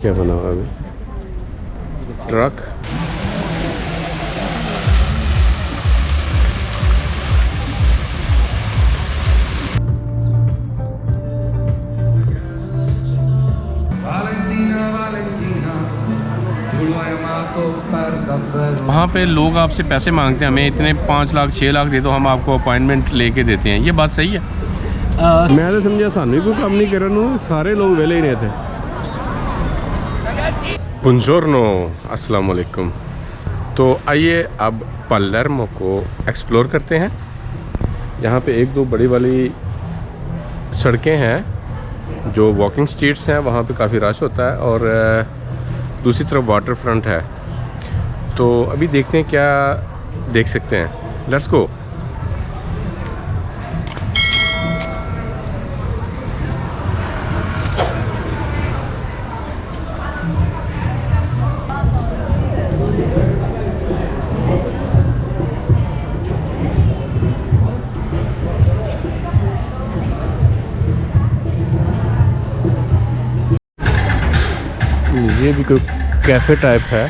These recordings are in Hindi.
क्या बना हुआ अभी ट्रक। वहाँ पे लोग आपसे पैसे मांगते हैं, हमें इतने 5 लाख 6 लाख दे दो, हम आपको अपॉइंटमेंट लेके देते हैं। ये बात सही है? मैं तो समझा सानू कोई काम नहीं करन, सारे लोग वेले ही रहते। बुongiorno, अस्सलाम वालेकुम। तो आइए अब पालेर्मो को एक्सप्लोर करते हैं। यहाँ पे एक दो बड़ी वाली सड़कें हैं जो वॉकिंग स्ट्रीट्स हैं, वहाँ पे काफ़ी रश होता है, और दूसरी तरफ वाटर फ्रंट है। तो अभी देखते हैं क्या देख सकते हैं। Let's go. ये भी कोई कैफ़े टाइप है।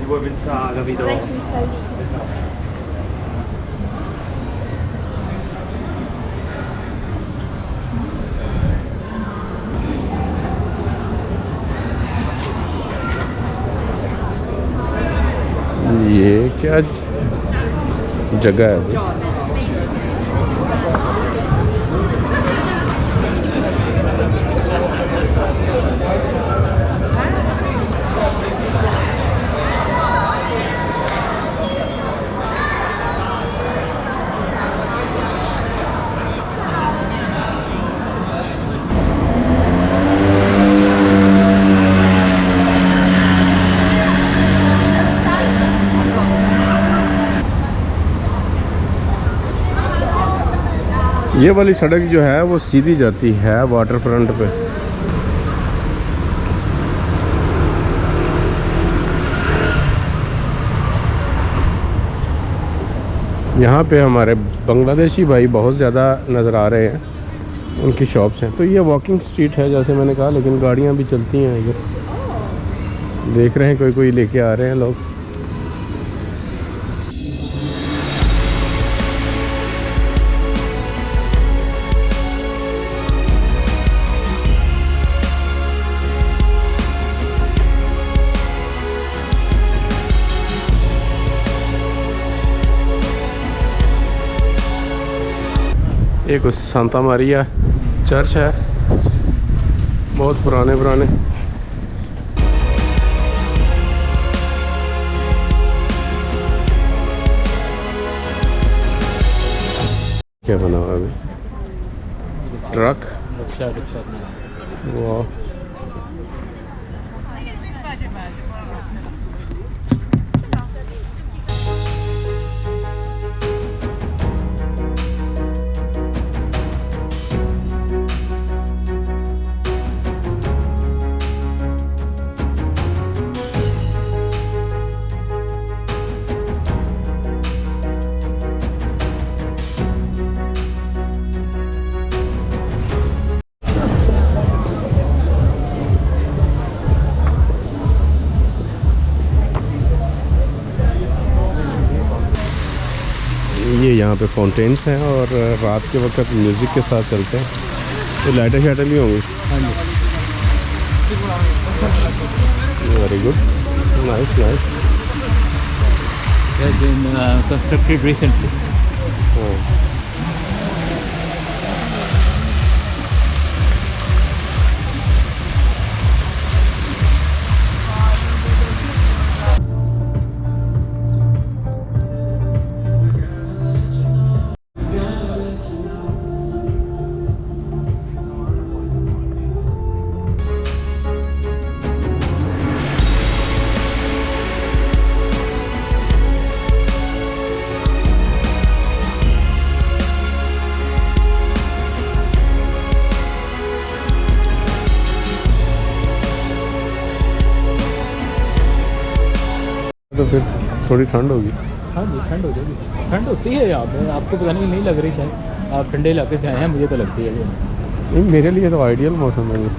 Vuoi pensare, capito? ये क्या जगह है? ये वाली सड़क जो है वो सीधी जाती है वाटर फ्रंट पे। यहाँ पे हमारे बांग्लादेशी भाई बहुत ज़्यादा नज़र आ रहे हैं, उनकी शॉप्स हैं। तो ये वॉकिंग स्ट्रीट है जैसे मैंने कहा, लेकिन गाड़ियाँ भी चलती हैं इधर। देख रहे हैं कोई लेके आ रहे हैं लोग। एक सांता मारिया चर्च है, बहुत पुराने क्या बना हुआ अभी ट्रक। वाह, ये यहाँ पे फाउंटेन्स हैं और रात के वक्त म्यूज़िक के साथ चलते हैं। तो लाइटें शाइटें भी होंगी। Very good, nice nice. Has been constructed recently. तो फिर थोड़ी ठंड होगी। हाँ जी, ठंड हो जाएगी। ठंड होती है यहाँ पे, आपको पता नहीं लग रही शायद, आप ठंडे इलाके से आए हैं, मुझे तो लगती है। नहीं, मेरे लिए तो आइडियल मौसम है ये।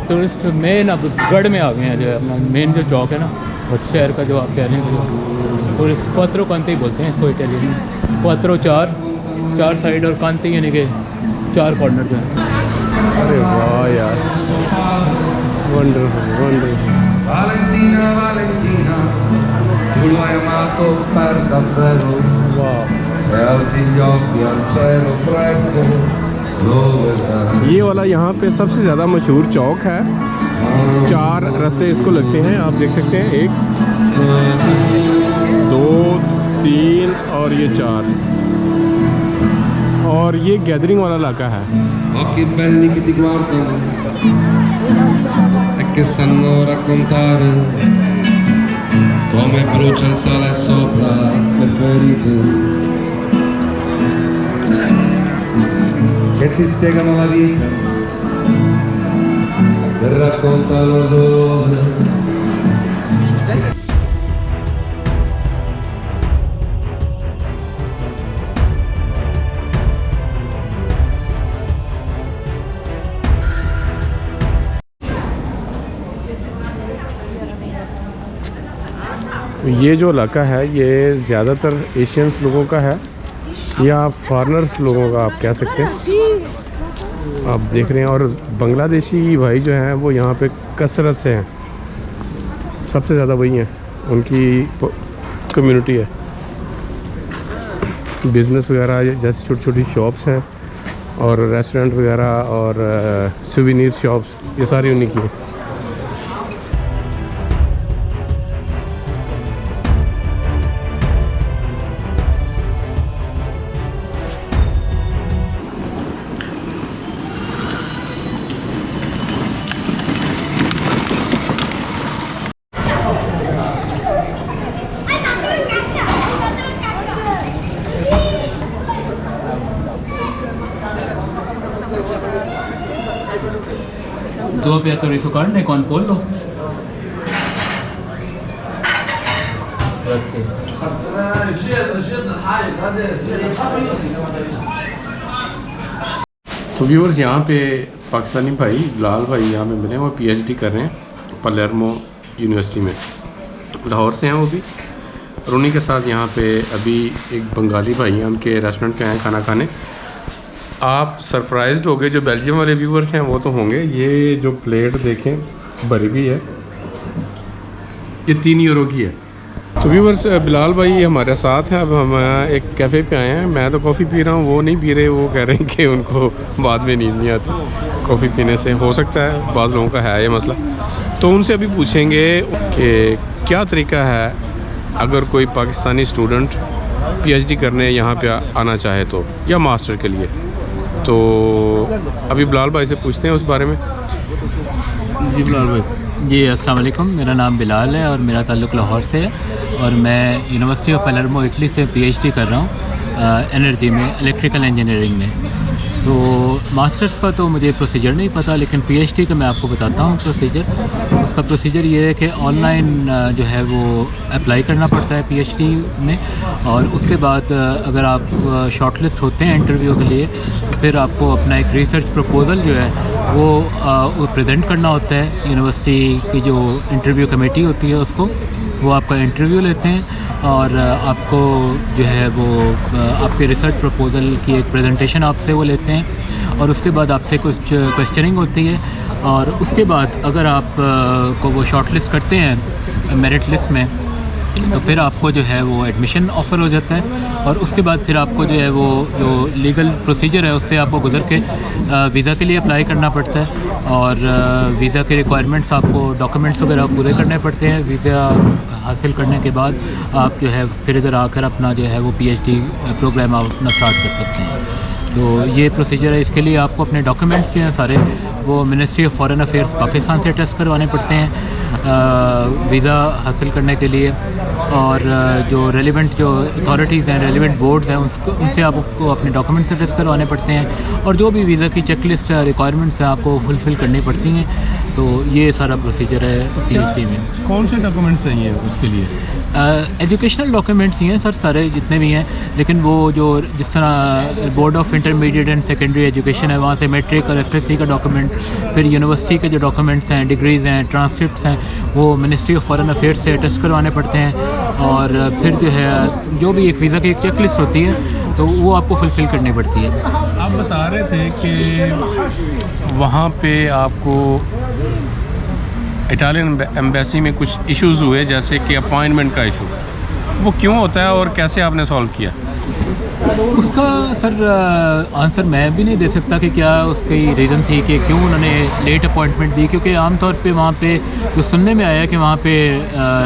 टूरिस्ट मेन अब गढ़ में आ गए हैं, जो है अपना मेन जो चौक है ना, शहर का जो आप कह रहे हैं, जो टूरिस्ट क्वात्रो कांति बोलते हैं इसको इटालियन में। क्वात्रो चार साइड और कांति यानी कि 4 कॉर्नर जो है। अरे वाह यार, wonderful wonderful. Valentina, Valentina, tu lo hai amato per davvero, वाह, e alzi gli occhi al cielo presto, dove vai? ये वाला यहाँ पे सबसे ज़्यादा मशहूर चौक है। 4 रस्ते इसको लगते हैं, आप देख सकते हैं, 1 2 3 और ये 4। और ये गैदरिंग वाला इलाका है। Occhi belli che ti guardano e che sanno raccontare come brucia il sale sopra le ferite, che ti spiegano la vita e raccontano l'odore. तो ये जो इलाका है ये ज़्यादातर एशियंस लोगों का है या फॉरेनर्स लोगों का आप कह सकते हैं। आप देख रहे हैं, और बांग्लादेशी भाई जो हैं वो यहाँ पे कसरत से हैं, सबसे ज़्यादा वही हैं, उनकी कम्युनिटी है। बिज़नेस वगैरह जैसे छोटी छोटी शॉप्स हैं और रेस्टोरेंट वगैरह और सुवेनियर शॉप्स, ये सारी उन्हीं की हैं। Due piatti di riso carne con pollo. Grazie. तो व्यूअर्स, यहाँ पे पाकिस्तानी भाई बिलाल भाई यहाँ पे मिले हैं, वो पीएचडी कर रहे हैं पलेर्मो यूनिवर्सिटी में, लाहौर से हैं वो भी। और उन्हीं के साथ यहाँ पे अभी एक बंगाली भाई हैं, उनके रेस्टोरेंट पे आए खाना खाने। आप सरप्राइज्ड हो गए, जो बेल्जियम वाले व्यूअर्स हैं वो तो होंगे। ये जो प्लेट देखें भरी भी है, ये 3 यूरो की है। तो व्यूअर्स, बिलाल भाई हमारे साथ हैं। अब हम एक कैफ़े पे आए हैं। मैं तो कॉफ़ी पी रहा हूँ, वो नहीं पी रहे। वो कह रहे हैं कि उनको बाद में नींद नहीं आती कॉफ़ी पीने से। हो सकता है बाज़ लोगों का है ये मसला, तो उनसे अभी पूछेंगे कि क्या तरीका है अगर कोई पाकिस्तानी स्टूडेंट पीएचडी करने यहाँ पे आना चाहे तो, या मास्टर के लिए। तो अभी बिलाल भाई से पूछते हैं उस बारे में। जी बिलाल भाई। जी अस्सलाम वालेकुम, मेरा नाम बिलाल है और मेरा ताल्लुक़ लाहौर से है, और मैं यूनिवर्सिटी ऑफ पलेर्मो इटली से पीएचडी कर रहा हूँ एनर्जी में, इलेक्ट्रिकल इंजीनियरिंग में। तो मास्टर्स का तो मुझे प्रोसीजर नहीं पता, लेकिन पीएचडी का मैं आपको बताता हूँ प्रोसीजर। उसका प्रोसीजर ये है कि ऑनलाइन जो है वो अप्लाई करना पड़ता है पीएचडी में, और उसके बाद अगर आप शॉर्टलिस्ट होते हैं इंटरव्यू के लिए, तो फिर आपको अपना एक रिसर्च प्रपोज़ल जो है वो प्रेजेंट करना होता है। यूनिवर्सिटी की जो इंटरव्यू कमेटी होती है उसको, वो आपका इंटरव्यू लेते हैं और आपको जो है वो आपके रिसर्च प्रपोज़ल की एक प्रेजेंटेशन आपसे वो लेते हैं, और उसके बाद आपसे कुछ क्वेश्चनिंग होती है, और उसके बाद अगर आप को वो शॉर्टलिस्ट करते हैं मेरिट लिस्ट में, तो फिर आपको जो है वो एडमिशन ऑफ़र हो जाता है। और उसके बाद फिर आपको जो है वो जो लीगल प्रोसीजर है उससे आपको गुजर के वीज़ा के लिए अप्लाई करना पड़ता है, और वीज़ा के रिक्वायरमेंट्स आपको डॉक्यूमेंट्स वगैरह पूरे करने पड़ते हैं। वीज़ा हासिल करने के बाद आप जो है फिर इधर आकर अपना जो है वो पीएचडी प्रोग्राम आप अपना स्टार्ट कर सकते हैं। तो ये प्रोसीजर है। इसके लिए आपको अपने डॉक्यूमेंट्स जो हैं सारे वो ministry of foreign affairs Pakistan से टेस्ट करवाने पड़ते हैं वीज़ा हासिल करने के लिए। और जो रेलिवेंट जो अथॉरिटीज़ हैं, रेलिवेंट बोर्ड्स हैं, उनसे आपको अपने डॉक्यूमेंट्स टेस्ट करवाने पड़ते हैं और जो भी वीज़ा की चेकलिस्ट रिक्वायरमेंट्स हैं आपको फुलफ़िल करनी पड़ती हैं। तो ये सारा प्रोसीजर है PhD में। कौन से डॉक्यूमेंट्स चाहिए उसके लिए? एजुकेशनल डॉक्यूमेंट्स ही हैं सर सारे जितने भी हैं, लेकिन वो जो जिस तरह board of intermediate and secondary education है वहाँ से मैट्रिक और FSC का डॉक्यूमेंट, फिर यूनिवर्सिटी के जो डॉक्यूमेंट्स हैं, डिग्रीज़ हैं, ट्रांसक्रिप्ट्स हैं, वो मिनिस्ट्री ऑफ फॉरेन अफेयर्स से टेस्ट करवाने पड़ते हैं। और फिर जो है जो भी एक वीज़ा की एक चेकलिस्ट होती है तो वो आपको फुलफ़िल करनी पड़ती है। आप बता रहे थे कि वहाँ पे आपको इटालियन एम्बेसी में कुछ इश्यूज़ हुए, जैसे कि अपॉइंटमेंट का इशू, वो क्यों होता है और कैसे आपने सॉल्व किया? उसका सर आंसर मैं भी नहीं दे सकता कि क्या उसकी रीज़न थी कि क्यों उन्होंने लेट अपॉइंटमेंट दी, क्योंकि आमतौर पे वहाँ पे जो सुनने में आया कि वहाँ पे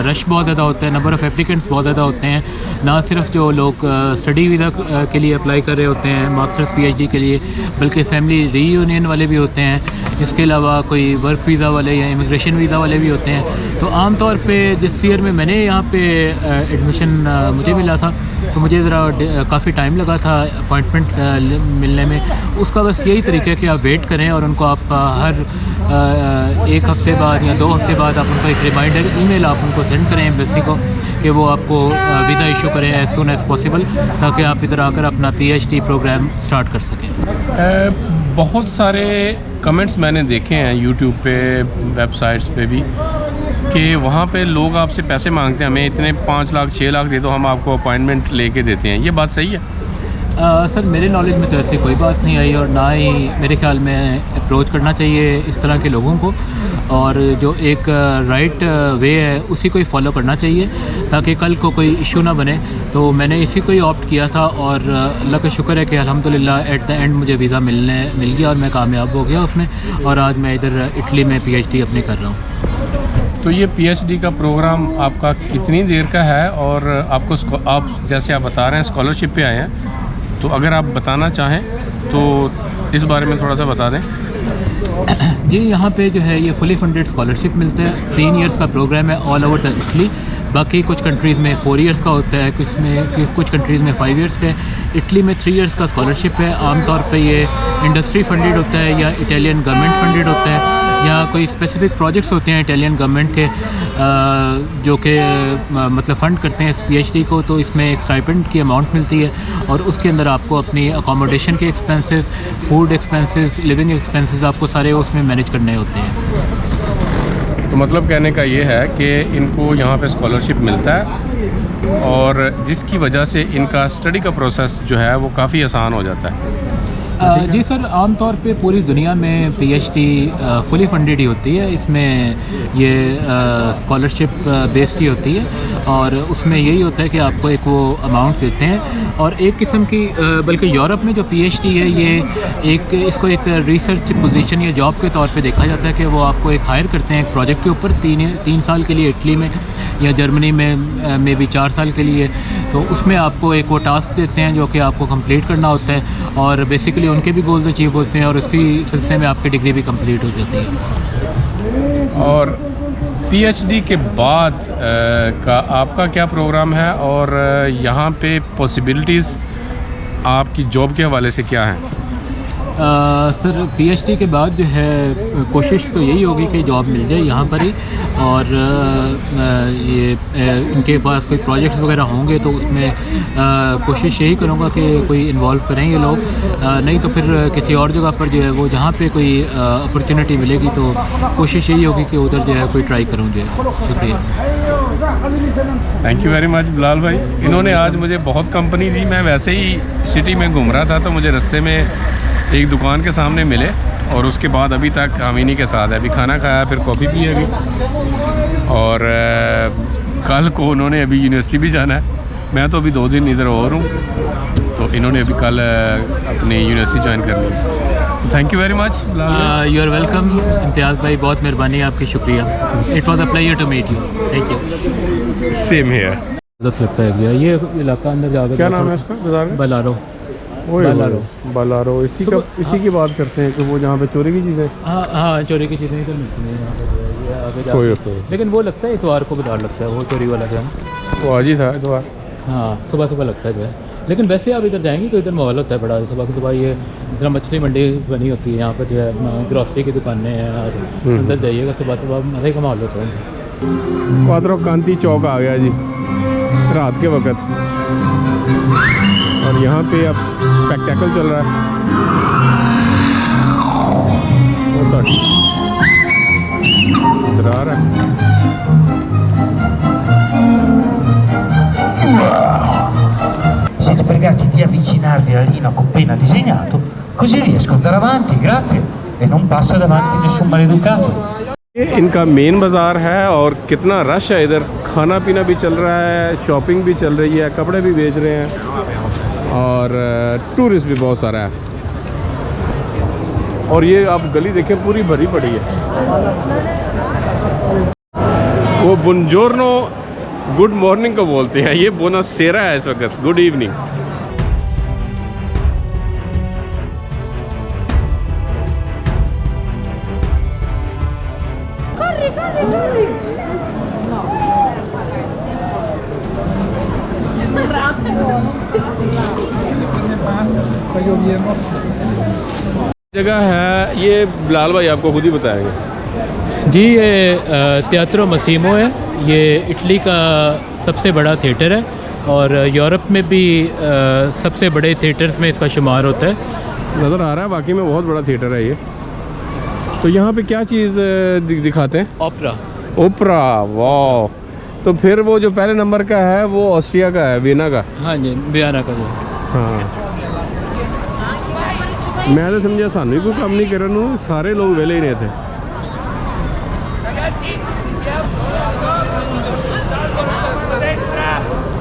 रश बहुत ज़्यादा होता है, नंबर ऑफ़ एप्लीकेंट्स बहुत ज़्यादा होते हैं। ना सिर्फ जो लोग स्टडी वीज़ा के लिए अप्लाई कर रहे होते हैं, मास्टर्स PhD के लिए, बल्कि फैमिली रीयूनियन वाले भी होते हैं। इसके अलावा कोई वर्क वीज़ा वाले या इमिग्रेशन वीज़ा वाले भी होते हैं। तो आम तौर पे जिस ईयर में मैंने यहाँ पे एडमिशन मुझे मिला था तो मुझे ज़रा काफ़ी टाइम लगा था अपॉइंटमेंट मिलने में। उसका बस यही तरीका है कि आप वेट करें और उनको आप हर 1 हफ़्ते बाद या 2 हफ़्ते बाद आप उनको एक रिमाइंडर ईमेल आप उनको सेंड करें एम्बेसी को कि वो आपको वीज़ा इशू करें एज़ सून एज़ पॉसिबल, ताकि आप इधर आकर अपना PhD प्रोग्राम स्टार्ट कर सकें। बहुत सारे कमेंट्स मैंने देखे हैं यूट्यूब पे, वेबसाइट्स पे भी, कि वहाँ पे लोग आपसे पैसे मांगते हैं, हमें इतने 5 लाख 6 लाख दे दो, हम आपको अपॉइंटमेंट लेके देते हैं। ये बात सही है? सर मेरे नॉलेज में तो ऐसी कोई बात नहीं आई और ना ही मेरे ख्याल में अप्रोच करना चाहिए इस तरह के लोगों को, और जो एक राइट वे है उसी को ही फॉलो करना चाहिए ताकि कल को कोई इशू ना बने। तो मैंने इसी को ही ऑप्ट किया था और अल्लाह का शुक्र है कि अल्हम्दुलिल्लाह एट द एंड मुझे वीज़ा मिल गया और मैं कामयाब हो गया उसमें, और आज मैं इधर इटली में PhD अपनी कर रहा हूँ। तो ये PhD का प्रोग्राम आपका कितनी देर का है, और आपको आप जैसे आप बता रहे हैं स्कॉलरशिप पे आए हैं, तो अगर आप बताना चाहें तो इस बारे में थोड़ा सा बता दें। जी, यहाँ पे जो है ये फुली फंडेड स्कॉलरशिप मिलता है। 3 इयर्स का प्रोग्राम है ऑल ओवर द इटली। बाकी कुछ कंट्रीज़ में 4 इयर्स का होता है, कुछ कंट्रीज़ में 5 इयर्स का है। इटली में 3 इयर्स का स्कॉलरशिप है। आमतौर पे ये इंडस्ट्री फंडेड होता है या इटालियन गवर्नमेंट फंडेड होता है, या कोई स्पेसिफिक प्रोजेक्ट्स होते हैं इटालियन गवर्नमेंट के जो कि मतलब फ़ंड करते हैं इस PhD को। तो इसमें एक स्टाइपेंड की अमाउंट मिलती है और उसके अंदर आपको अपनी अकोमोडेशन के expenses, food expenses, living expenses आपको सारे उसमें मैनेज करने होते हैं। तो मतलब कहने का ये है कि इनको यहाँ पे स्कॉलरशिप मिलता है और जिसकी वजह से इनका स्टडी का प्रोसेस जो है वो काफ़ी आसान हो जाता है। जी सर, आमतौर पे पूरी दुनिया में PhD फुली फंडेड ही होती है। इसमें ये स्कॉलरशिप बेस्ड ही होती है और उसमें यही होता है कि आपको एक वो अमाउंट देते हैं। और एक किस्म की बल्कि यूरोप में जो PhD है ये इसको एक रिसर्च पोजीशन या जॉब के तौर पे देखा जाता है कि वो आपको एक हायर करते हैं एक प्रोजेक्ट के ऊपर 3 साल के लिए इटली में, या जर्मनी में भी 4 साल के लिए। तो उसमें आपको एक वो टास्क देते हैं जो कि आपको कंप्लीट करना होता है और बेसिकली उनके भी गोल्स अचीव होते हैं और उसी सिलसिले में आपकी डिग्री भी कंप्लीट हो जाती है। और PhD के बाद का आपका क्या प्रोग्राम है और यहाँ पे पॉसिबिलिटीज़ आपकी जॉब के हवाले से क्या हैं? सर PhD के बाद जो है कोशिश तो यही होगी कि जॉब मिल जाए यहाँ पर ही, और ये इनके पास कोई प्रोजेक्ट्स वगैरह होंगे तो उसमें कोशिश यही करूँगा कि कोई इन्वॉल्व करें ये लोग, नहीं तो फिर किसी और जगह पर जो है वो जहाँ पे कोई अपॉर्चुनिटी मिलेगी तो कोशिश यही होगी कि उधर जो है कोई ट्राई करूँ जो है। शुक्रिया। Thank you very much Bilal भाई। इन्होंने आज मुझे बहुत कंपनी दी। मैं वैसे ही सिटी में घूम रहा था तो मुझे रास्ते में एक दुकान के सामने मिले और उसके बाद अभी तक हम इन्हीं के साथ है। अभी खाना खाया, फिर कॉफ़ी पी अभी, और कल को उन्होंने अभी यूनिवर्सिटी भी जाना है। मैं तो अभी 2 दिन इधर और हूँ, तो इन्होंने अभी कल अपनी यूनिवर्सिटी ज्वाइन करनी है। Thank you very much. You are welcome Imtiaz भाई, बहुत मेहरबानी आपकी, शुक्रिया। It was a pleasure to meet you. Thank you. Same here. लगता है भैया ये इलाका अंदर जाकर। क्या नाम है इसका बाजार में? बलारो। बालारो। इसी की बात करते हैं कि वो जहाँ पे चोरी की चीज़ें। हाँ, चोरी की चीज़ें इधर मिलती हैं यहाँ पे, ये आगे जाके। लेकिन वो लगता है इतवार को बाजार लगता है वो चोरी वाला जो है। वो आज ही था इतवार। हाँ, सुबह सुबह लगता है जो है। लेकिन वैसे आप इधर जाएंगे तो इधर माहौल होता है बड़ा, सुबह की सुबह ये इधर मछली मंडी बनी होती है यहाँ पर जो है, ग्रॉसरी की दुकानें हैं, और अंदर जाइएगा सुबह सुबह मज़े का माहौल होता है। क्वाद्रो कांति चौक आ गया जी रात के वक्त, और यहाँ पे अब स्पेक्टेकल चल रहा है। इधर आ रहा है। Siete pregati di avvicinarvi alla linea con penna disegnato, così riesco ad andare avanti, grazie, e non passa davanti nessun maleducato. ये इनका मेन बाज़ार है और कितना रश है इधर। खाना पीना भी चल रहा है, शॉपिंग भी चल रही है, कपड़े भी बेच रहे हैं, और टूरिस्ट भी बहुत सारा है। और ये आप गली देखें पूरी भरी पड़ी है। वो बुनजोर्नो गुड मॉर्निंग को बोलते हैं, ये बोनासेरा है इस वक्त, गुड इवनिंग। जगह है ये बिलाल भाई आपको खुद ही बताएंगे। जी, ये थिएट्रो मसीमो है। ये इटली का सबसे बड़ा थिएटर है और यूरोप में भी सबसे बड़े थिएटर्स में इसका शुमार होता है। नज़र आ रहा है वाकई में बहुत बड़ा थिएटर है ये। तो यहाँ पे क्या चीज़ दिखाते हैं? ओपरा। ओपरा, वाह। तो फिर वो जो पहले नंबर का है वो ऑस्ट्रिया का है, वियना का। हाँ जी, वियना का जो। हाँ, मैं तो समझा सानू ही कोई काम नहीं कर रहा, सारे लोग वेले ही नहीं थे।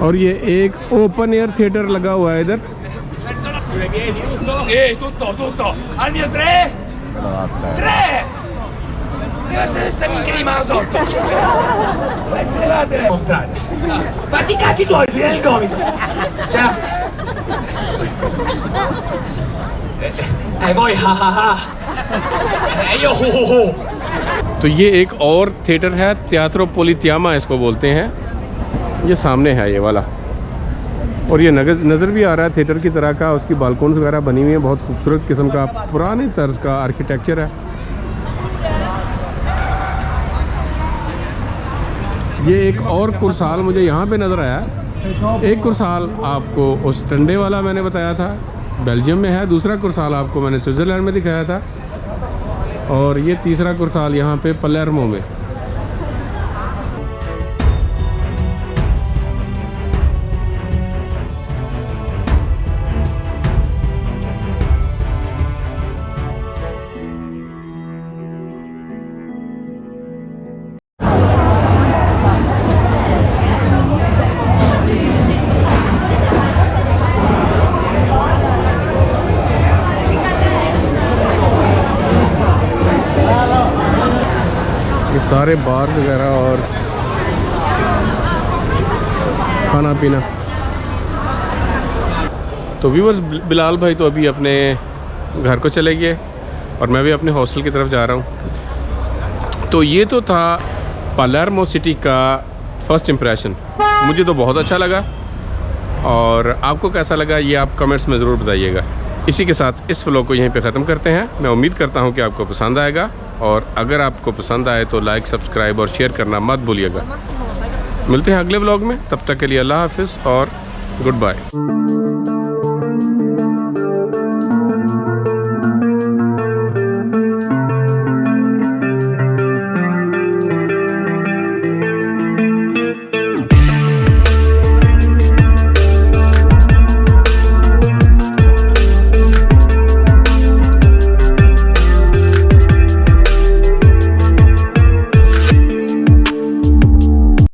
और ये एक ओपन एयर थिएटर लगा हुआ है इधर। tutto al mio 3 deve essere minchia di mano sotto. Fatti i cazzi tuoi, piena il gomito. E voi ha ha ha. E io hu hu hu. तो ये एक और थिएटर है, थिएट्रो पोलिटियामा इसको बोलते हैं। ये सामने है ये वाला, और ये नज़र भी आ रहा है थिएटर की तरह का। उसकी बालकोन्स वगैरह बनी हुई है, बहुत खूबसूरत किस्म का पुराने तर्ज का आर्किटेक्चर है। ये एक और कुरसाल मुझे यहाँ पे नज़र आया। एक कुरसाल आपको उस टंडे वाला मैंने बताया था, बेल्जियम में है। दूसरा कुरसाल आपको मैंने स्विट्ज़रलैंड में दिखाया था, और ये तीसरा कुरसाल यहाँ पे पलेर्मो में। सारे बार वगैरह और खाना पीना। तो व्यूअर्स, बिलाल भाई तो अभी अपने घर को चले गए और मैं भी अपने हॉस्टल की तरफ जा रहा हूँ। तो ये तो था पलेर्मो सिटी का फर्स्ट इम्प्रेशन। मुझे तो बहुत अच्छा लगा, और आपको कैसा लगा ये आप कमेंट्स में ज़रूर बताइएगा। इसी के साथ इस व्लॉग को यहीं पे ख़त्म करते हैं। मैं उम्मीद करता हूँ कि आपको पसंद आएगा, और अगर आपको पसंद आए तो लाइक, सब्सक्राइब और शेयर करना मत भूलिएगा। मिलते हैं अगले व्लॉग में, तब तक के लिए अल्लाह हाफिज़ और गुड बाय।